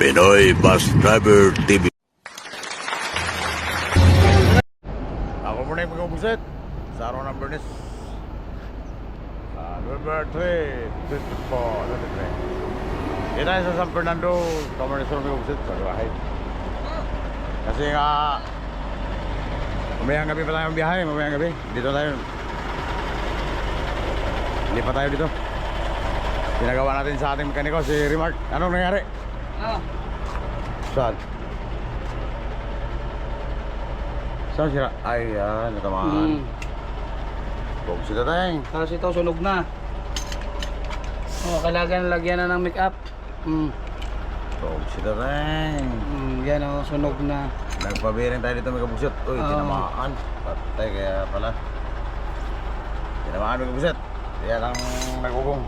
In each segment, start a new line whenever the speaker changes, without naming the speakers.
Pinoy Bus Driver TV.
Ako muna yung pagkabuset sa araw ng Bernis. November 3, 24, 23. Dito tayo sa San Fernando, Camarines Sur pagkabuset sa Gawahay. Kasi nga, mamayang gabi pa tayong biyahe, mamayang gabi. Dito tayo. Hindi pa tayo dito. Pinagawa natin sa ating mekaniko, si Remark. Anong nangyari? Saan? Saan sira? Ay, yan, natamaan. Huwag sila tayong.
Tapos ito sunog na. Oh, kailangan lagyan na ng make-up.
Huwag sila tayong.
Yan oh, sunog na.
Nagpabiring tayo dito may kabusot. Uy, tinamaan. Patay kaya pala. Tinamaan may kabusot. Kaya lang nagugong.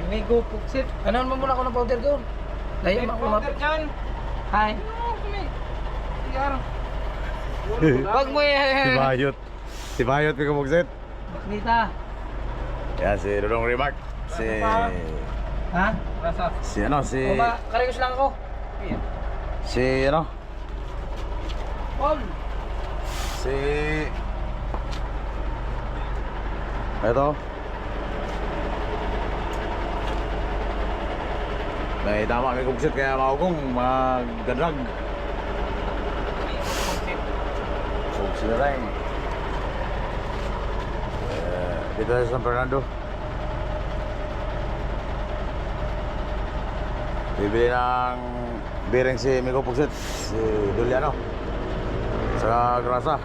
Migo puksit. Ano mo muna ako ng powder ko? Layo mo ako mapit. Hi. Wag mo
Si Bayot. Si Bayot may kabusot.
Nita.
Yan si Dudong Remark. Si...
Ha?
Si ano, si...
Karigos lang ako.
Si ano?
Paul.
Si... Ito. May tama may kubsit kaya maugong magadrag. Kubsit na rin. Dito sa San Fernando. Bibili ng bearing si Miko Pugsit, si Juliano sa Grasa.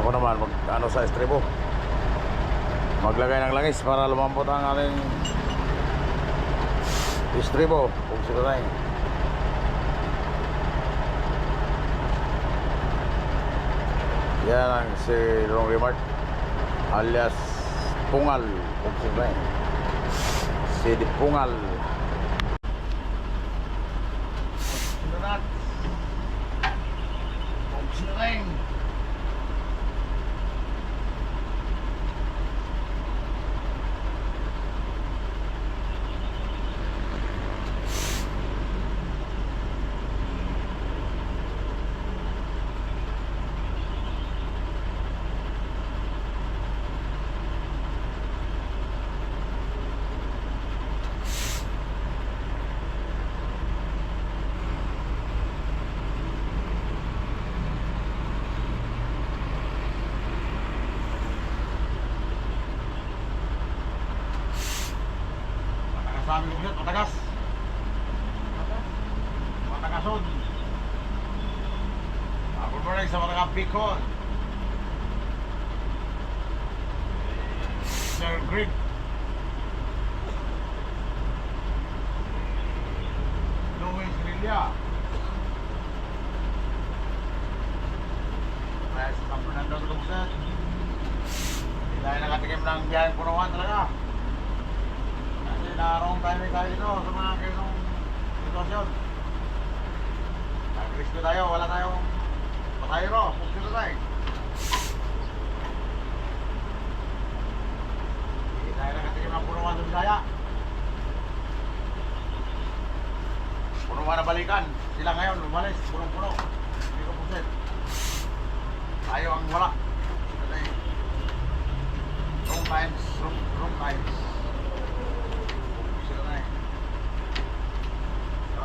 Ako naman mag sa estribo, maglagay ng langis para lumambot ang ating estribo. Pugsit na rin. Yan ang si Long Remark alias Pungal. Pugsit na rin. Si Pungal. Sunod. Pugsit na rin. Sabi ko yun, matagas. Matagason. Ako mo rin sa mga pikon. Sir Greg. Louis Rilia. Kaya sa San Fernando ito kumusan. Hindi tayo nakatikim ng biyaheng punuan talaga. Narong tayo tayo dito sa mga ganong sitwasyon. Nag-risk tayo, wala tayong patayro, pugsit na tayo. Hindi tayo nakatikim ng punuan sa Bisaya. Punuan na balikan, sila ngayon lumalis, punong-puno. Hindi ko pugsit. Tayo ang wala. Wrong times, wrong times.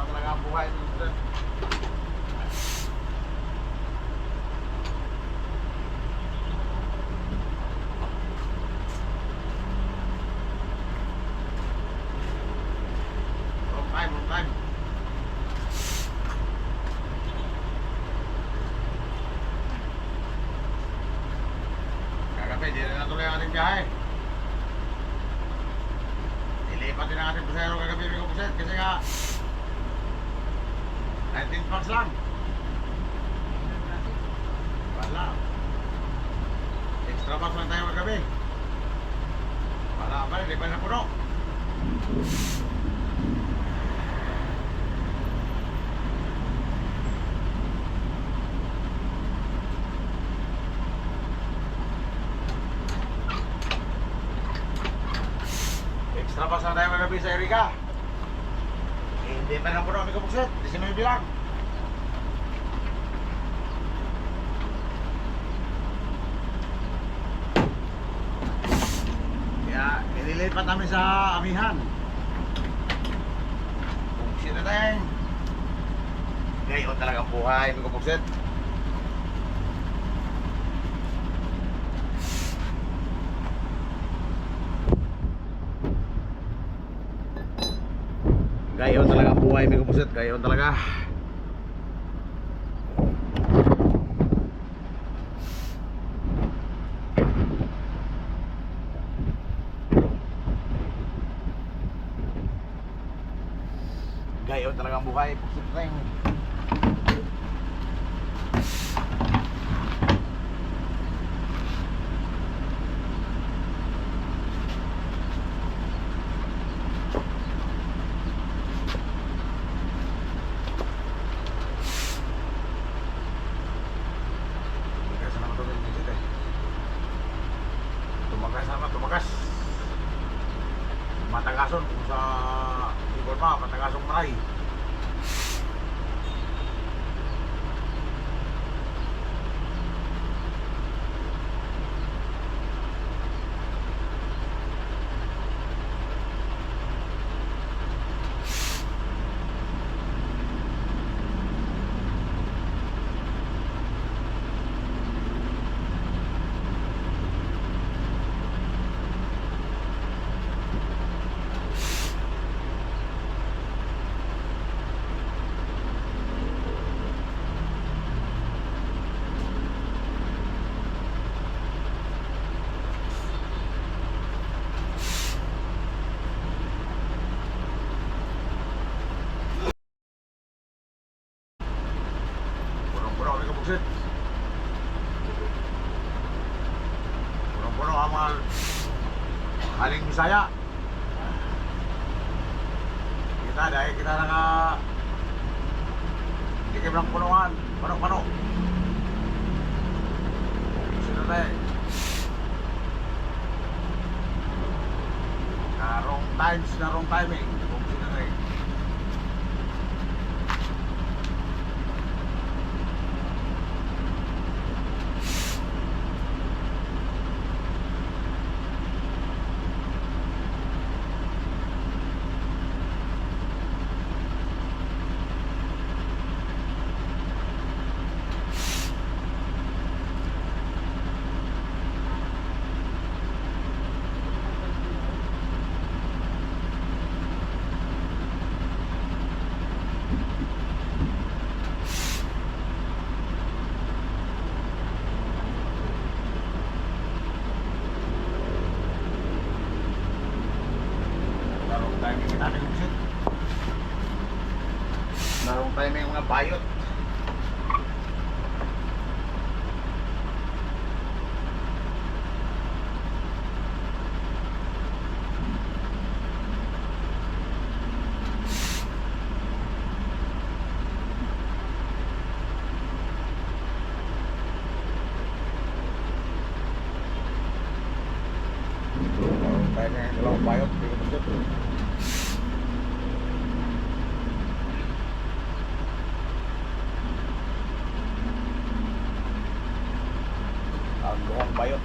Talaga ang buhay dito. Wrong time. Kagabi, di rin natuloy ang ating biyahe. Nilipat din ang ating pasero kagabi may kupuset kasi nga 19 packs lang. Wala. Extra packs lang tayo magabi. Wala pa rin, di ba na puno? Extra Labas na tayo kagabi sa Erika. Eh, hindi pa naman po kami kapuksit. 19 lang. Kaya inilipat namin sa amihan. Puksit na tayo. Ngayon talagang buhay, mga kapuksit. Gayon talaga ang buhay, mga kapusit. Gayon talaga. Gayon talaga ang buhay, pusit rin. Tumagas. Matagason kung sa Bicol pa, matagasong maray. Puno-puno kami kapuksit. Puno-puno ang mga haling Bisaya. Kita dahil kita naka tikim ng punuan. Puno-puno. Sino tayo? Wrong times na wrong timing. Kapuksit na tayo. Narong timing kita ng kapuksit. Narong timing yung mga bayot. Narong timing yung dalawang bayot. Hindi ko kapuksit. Ang luwang bayot.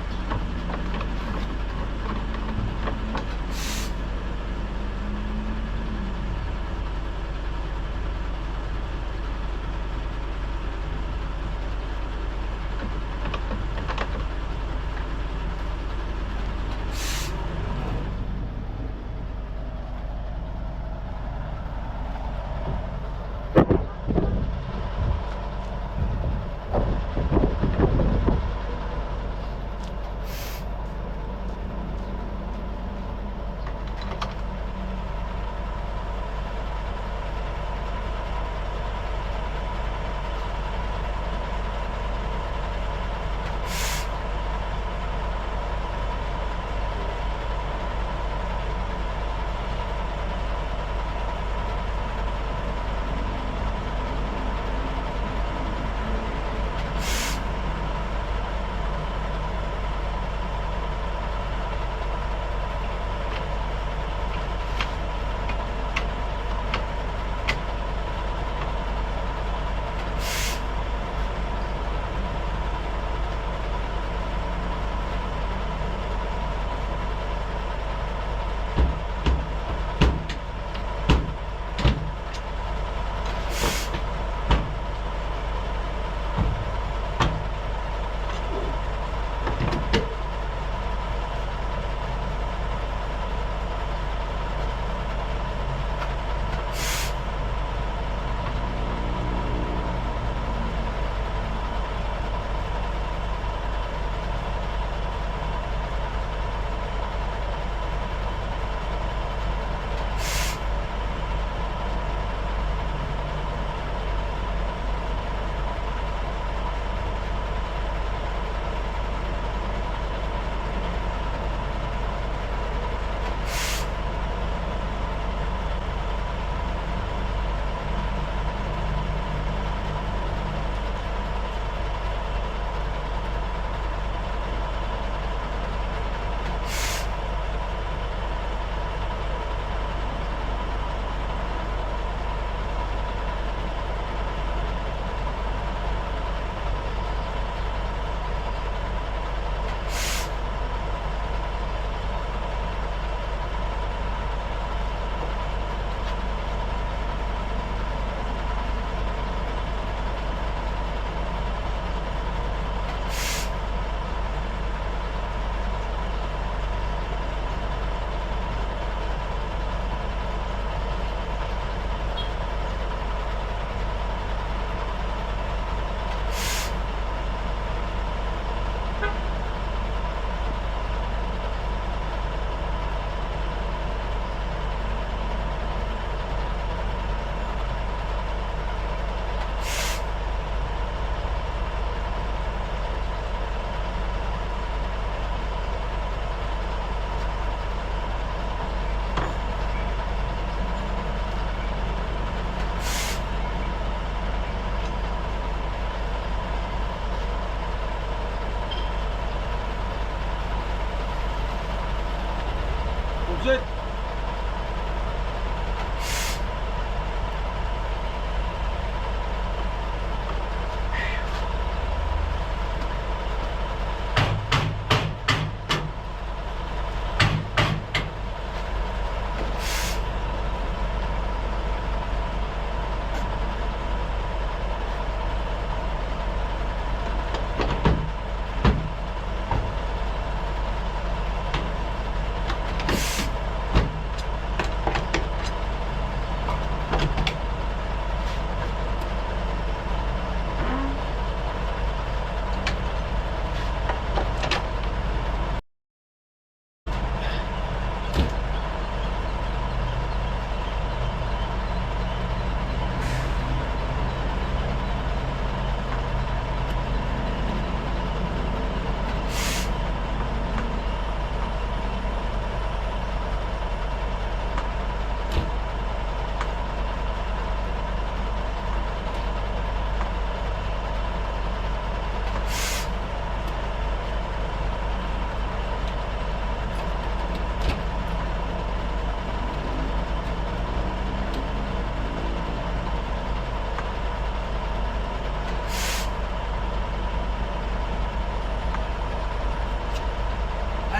Pusit!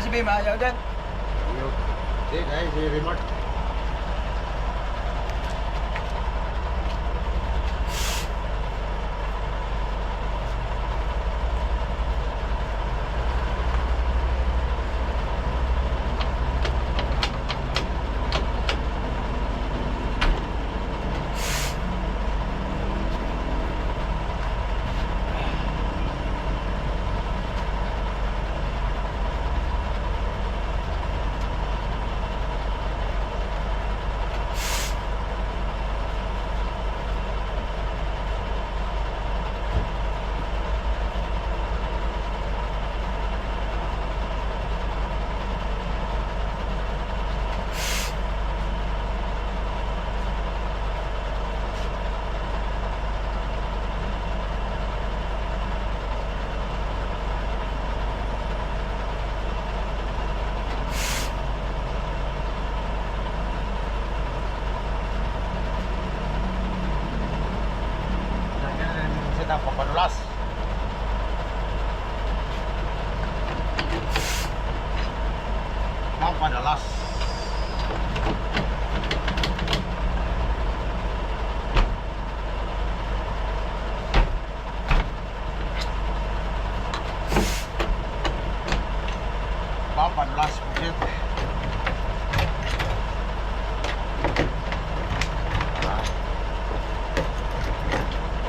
Si Bima, ayaw dyan.
Hindi, dahil si remote. Ang papadulas. Papadulas. Papadulas Pusit.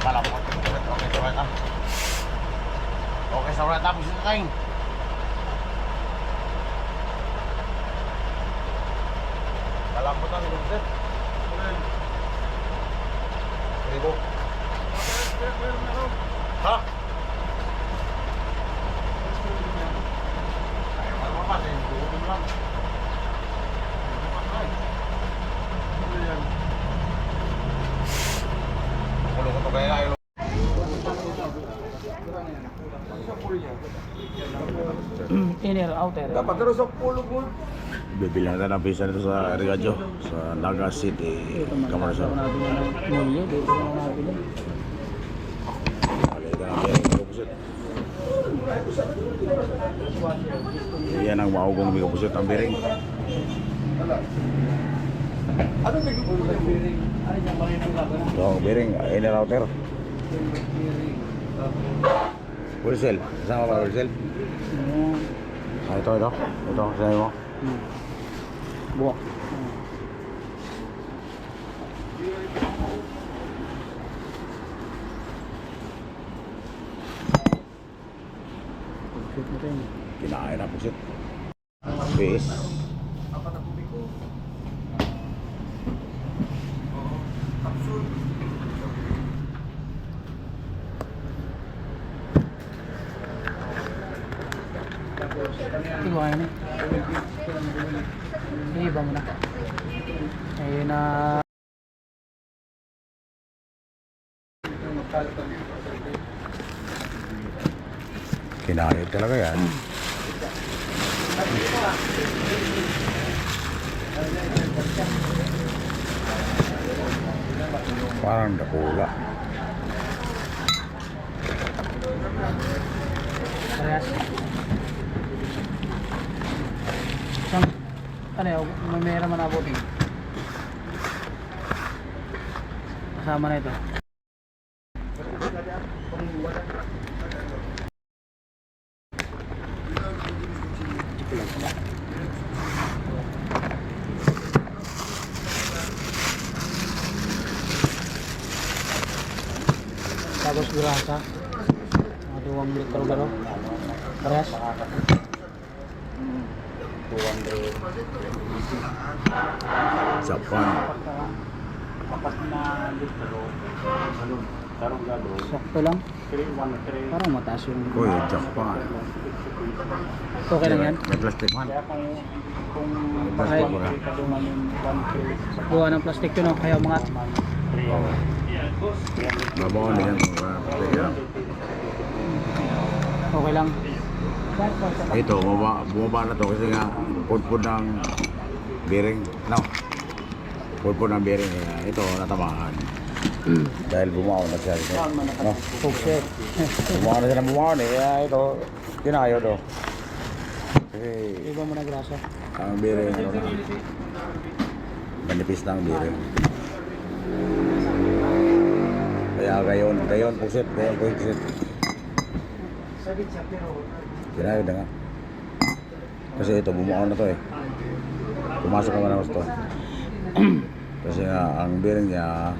Malapot. Okay, sorry ta. Okay, sorry ta. Pusit na tayo. Malapot na, Pusit. Ribo. Ha? Ayaw ka naman pa. Tututin lang. Kulo ko to kaya ayaw.
Inner, outer.
Dapat terus sa pulo mo.
Bibilang na ng pisa nito sa Rigadyo, sa Naga City, Camarasa.
Milyo, dito ko na nabili.
Pakita na bilang mga kapusit. Yan ang maugong mga kapusit, ang biring.
Ano nagpulo sa biring?
Ito ang biring, inner outer. Wholesale, kasama ba wholesale? Ah, ito, sinabi mo.
Buwak.
Kinain na pusit. Fish.
Iwain na. Iba mo na. Ayun na.
Kinain talaga yan. Parang dakula.
Parehas. Isang, ano yun, may mera man abutin. Kasama na ito. Tapos grasa. Mga 2 litro garo. Parehas.
Japan.
Sakto lang. Parang mataas yung...
Uy, Japan.
Okay lang yan.
May plastic man. May
Ay,
plastic mo na.
gawa ng plastic yun. Kaya umangat.
Oo. Mabawa na yan.
Okay lang.
Ito, bumaba na to kasi nga pudpud ng bearing. No. Pudpud ng bearing. Ito, natamaan. Dahil bumaon na siya. No?
Pugset.
Bumaon na siya ng bumaon eh. Ito, kinayo to. Kasi
Iba mo na grasa.
ang bearing, ano na, manipis na ang bearing. Kaya gayon, pusit. Kinayo na nga. Kasi ito, bumaon na to eh. Pumasok naman ako ito. Kasi nga, ang bearing niya,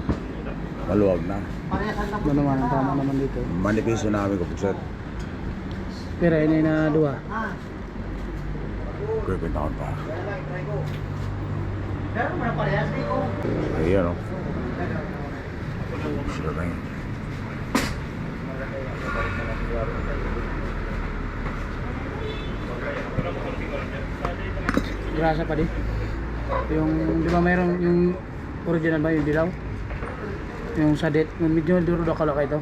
maluwag na.
Ano naman, ang tama naman dito.
Manipis yung namin ko, pusit.
Pero yun ay na 2.
Kaya pintaon pa. Ayan o. Sila na yun.
Grasa pa din. Yung, di ba mayroong yung original ba yung dilaw? Yung sadet, yung medyo duro-dakula ka ito.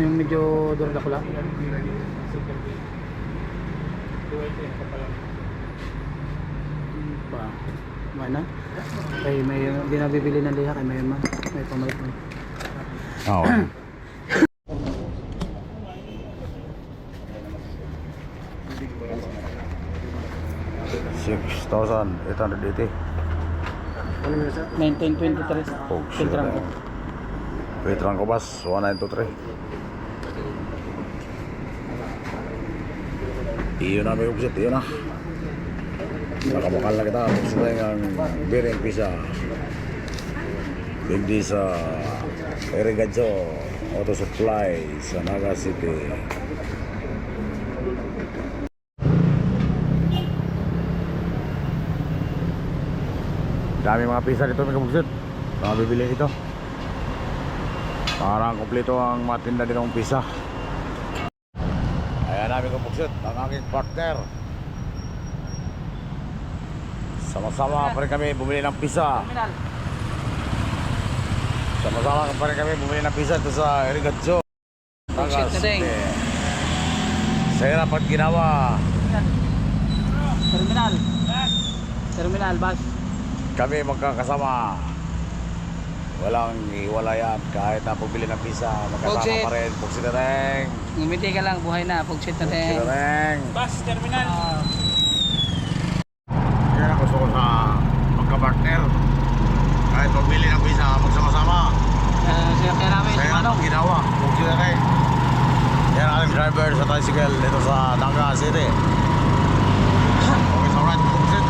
Yung medyo duro-dakula. Pa. Mana? Kay may hindi na bibili ng liha kay may man. May pamalit man.
Oo. $6,880.
1923.
Oh, shit.
Filtran ko.
Filtran ko bas, 1923. Iyon na may upset, iyon na. Nakamukal na kita, upset ang bearing pisa. Hindi sa Irigadjo Auto Supply sa Naga City. Dami mga pisa dito mga kabugsit. Mga bibili ito. Parang kompleto ang matinda din ng pisa. Ayan namin kabugsit, ang aking partner. Sama-sama pa rin kami bumili ng pisa. Sama-sama pa rin kami bumili ng pisa ito sa Irigadjo. Naga City. Sa hirap at ginawa.
Terminal. Terminal bus.
Kami magkakasama. Walang iwalayan kahit na pagbili ng pisa. Magkasama
Pugsit.
pa rin. Pugsit na rin.
Ngumiti ka lang, buhay na. Pugsit na
Pugsit
din.
na rin.
Bus terminal.
Yan ang gusto ko sa magkapartner. Kahit pagbili ng pisa, magsama-sama.
Siya kaya namin,
Sa
si
hirap
Manong.
at ginawa. Pugsit na rin. Yan ang ating driver sa tricycle dito sa Naga City. Okay, so right, pugsit.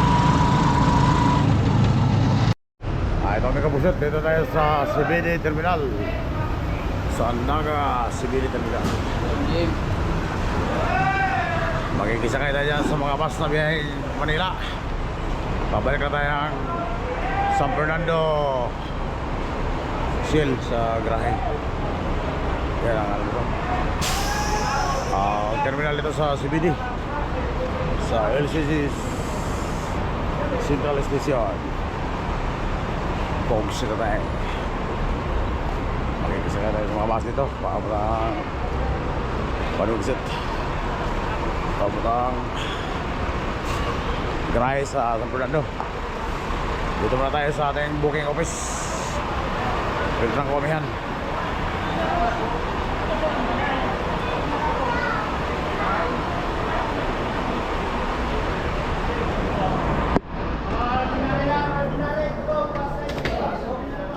Ito kami kabusit, dito tayo sa CBD Terminal. Sa Naga CBD Terminal. Makikisakay tayo dyan sa mga bus na biyaheng Manila. Pabalik na tayo ng San Fernando Shell sa Grahe. Yan ang alam ko. Terminal dito sa CBD. Sa LCC Central Station. Pogs na tayo. Makikisakay tayo sa mga bus dito. Papunang Panugsit. Papunang Ganahe sa San Fernando. Dito muna tayo sa ating booking office. Pwede ng kumihan.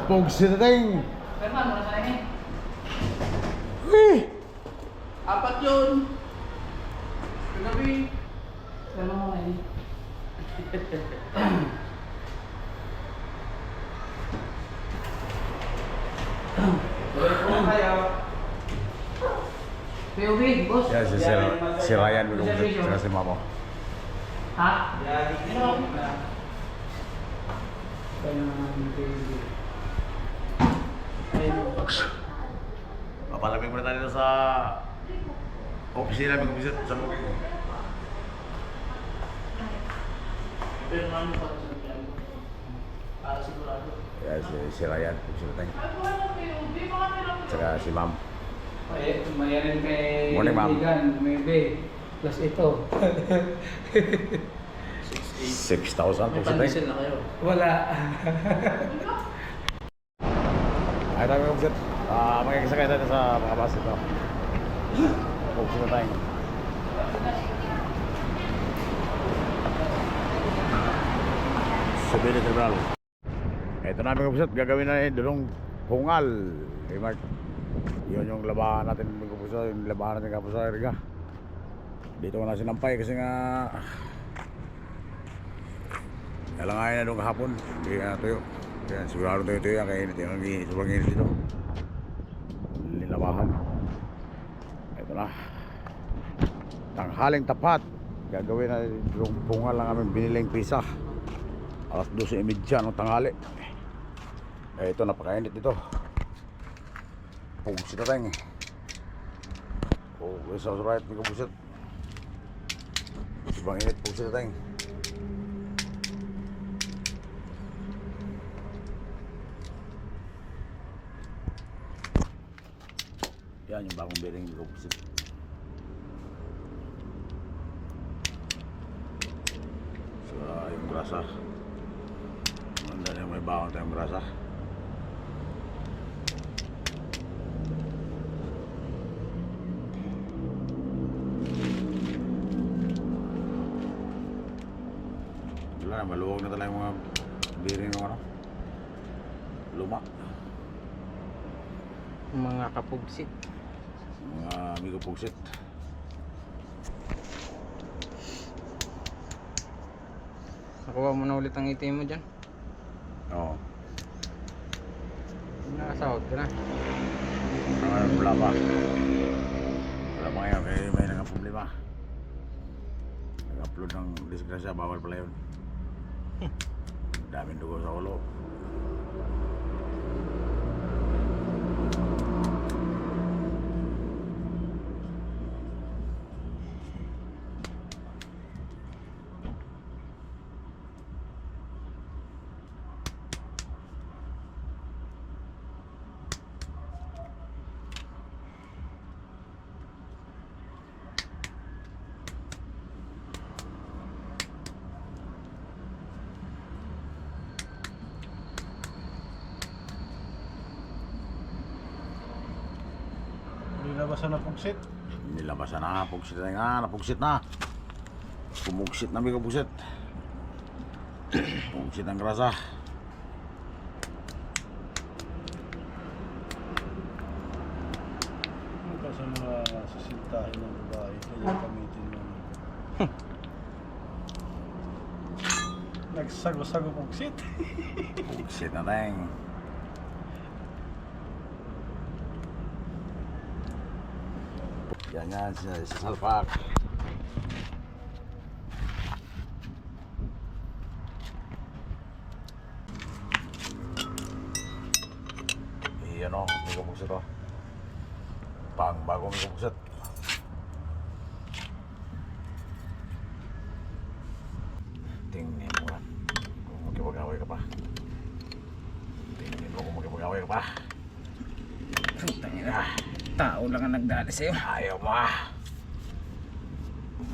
Pugsi na tayo.
Herman, wala sa ini.
Wih!
Apat yun. Kagabi. Herman mo na ini. POV, boss.
Ya, si Ryan belum saka si Mamo.
Ha?
Papalamig muna tayo sa opisina, mag-visit sa booking.
Para sigurado.
Ya, si Ryan, pugsi na tayo. Saka si Ma'am.
Eh, mayarin kay
Morning, ma'am.
Ligan, maybe. Plus ito.
6,000 pugsi tayo.
na kayo. Wala.
Ay tayo mag-visit. Magkakasakay tayo sa mga bus ito. Pugsi na tayo. Sabi ni Terminal. Ito namin kapusat, gagawin na dulong hungal. Eh, Mark, yun yung labahan natin kapusat, yung labahan natin kapusat, Riga. Dito ko na sinampay kasi nga nalangayin na doon kahapon. Hindi na tuyo. Kaya sigurado tuyo kaya init yung sobrang init dito. Lilabahan. Ito na. Tanghaling tapat. Gagawin na yung bungal lang aming biniling pisa. Alas 12:30 ng tanghali. Eh ito napakainit dito. Pugsit na tayo. Oh, this is right, may kapugsit. Sobrang init, pugsit na tayo. Yan yung bagong bearing may kapugsit. So yung grasa. Manda na may bawang tayong grasa. Wala na, maluwag na talaga yung mga bearing ng ano. Luma.
Mga kapugsit.
Mga amigo pugsit.
Nakuha mo na ulit ang ATM mo dyan.
Oo.
Nakasahod ka na.
Wala pa. Wala pa ngayon kaya may nang problema. Nag-upload ng disgrasya, bawal pala yun. Daming dugo sa ulo.
Nilabasan na pugsit.
Nilabasan na, pugsit na nga, napugsit na. Pumugsit na, may kapugsit. Pugsit ang grasa.
Ano ka sa mga sasintahin ng babae? Kaya gamitin mo. Nagsago-sago pugsit.
Pugsit na tayong. Yan yan, sa salpak. Iyan o, may kapugsit o. Pang bago may kapugsit. Tingnan mo lang. Kung magkipag-away ka pa. Tingnan mo kung magkipag-away ka pa. Tangina.
Tao lang ang nagdali sa'yo.
Ayaw mo ah.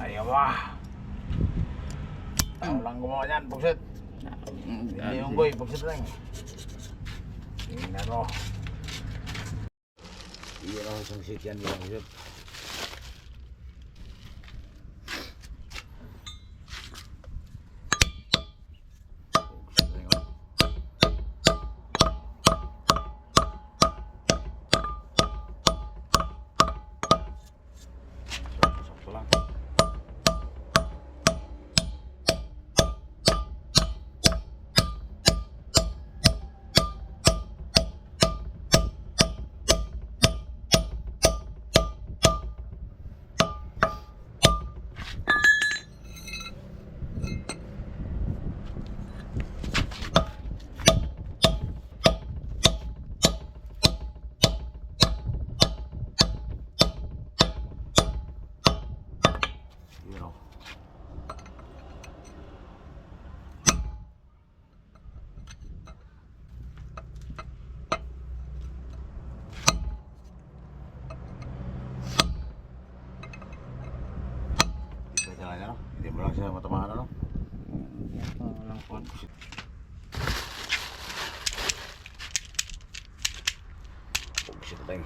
Ayaw mo ah. Walang gumawa niyan, pugsit. Hindi yung boy, pugsit lang. Tingnan mo. Iyan ako isang sit yan nila, pugsit. Pugsit lang yun. Sakto lang. You know. Ito lang yan, no? Hindi mo lang siya matamahan, ano?
Walang kon.
Pugsit na tayo.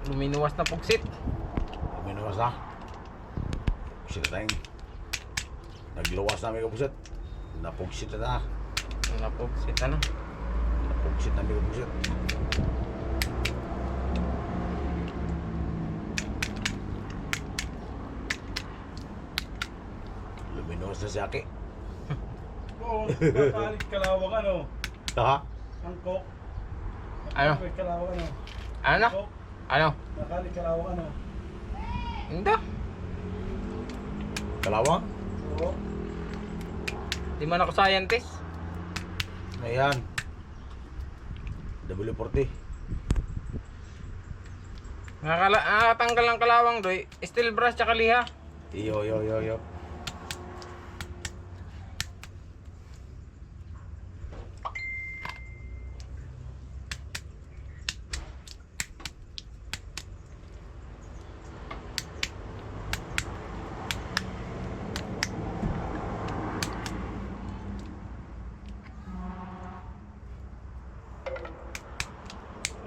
Luminuwas na pugsit.
Minuwas na. Pugsit na tayo. Nagluwas na may kapugsit. Napugsit na.
Napugsit na.
Napugsit na may kapugsit. Luminuwas na si Aki.
Oo, nakalit kalawang ano,
Ha?
angkok.
Ano?
Nakalit kalawang ano,
Ano na?
angkok.
Ano?
Nakalit kalawang ano.
Hindi.
Kalawang?
Oo.
Di man ako scientist.
Ayan. W40.
Nakatanggal ng kalawang doy. Steel brush tsaka liha.
Iyo, yo, yo, yo.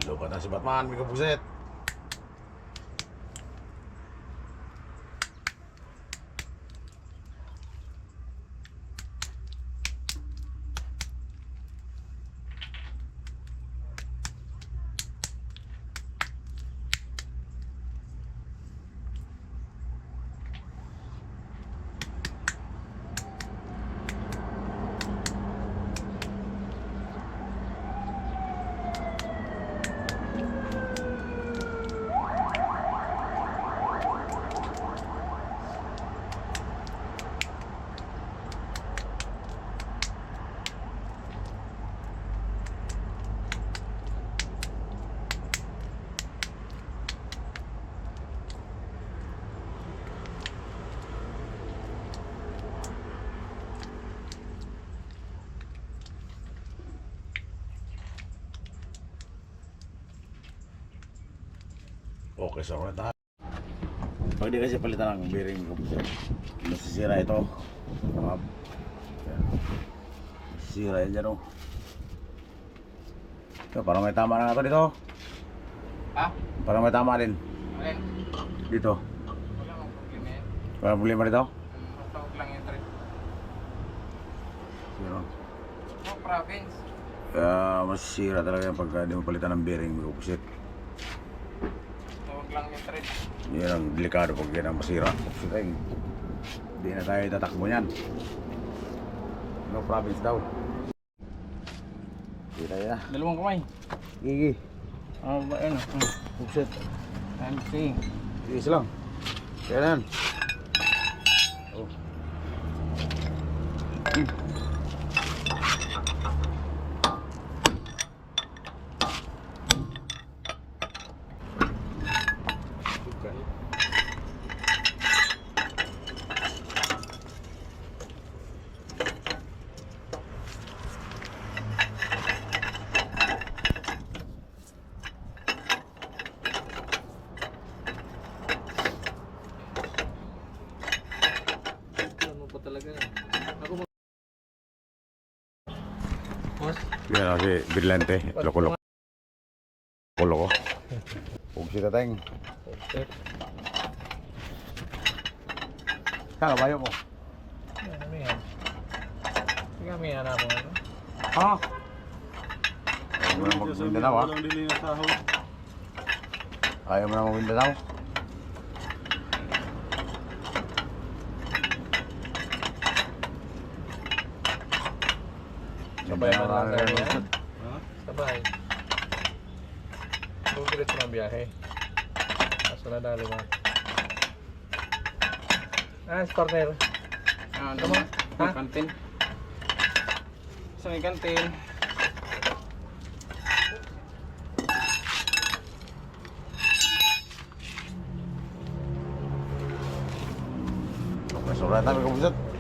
Lupa na si Batman, may kapugsit. Okay, so ulit tayo. Pag di kasi palitan ng bearing ko, masisira ito. Masisira yan dyan, oh. Ito, parang may tama na ito dito.
Ha?
Parang may tama din.
Alin?
Dito.
Wala akong problema yan.
Parang problema dito.
Tawag lang yung trip.
Sino?
Oh, province.
Masisira talaga yan pagka di mo palitan ng bearing ko.
Tawag lang yung trip.
Yan ang delikado pag yan ang masira. Hindi na tayo tatakbo yan. No province daw. Hindi tayo na.
Dalawang kamay.
Gigi.
Oh, ba ano?
Pugsit.
MC.
Gigis lang. Kaya na yan. Oh.
Boss.
Yan o si Brillante. Loko-loko. Loko-loko. Huwag si Tateng.
Okay.
Kaya bayo mo.
Ano yan? Kami na mo.
Ha? Ayaw mo na mag-Mindanao ha?
Walang dili na sahod.
Ayaw mo na mag-Mindanao?
Sabay man lang
Mindanao
kami
na-
yan.
Ha?
Sabay. Bukirit na biyahe. Kaso na dali mo. Partner. Ano mo? Ha? Kantin. Saan yung kantin?
Sobra tayo, kapusit.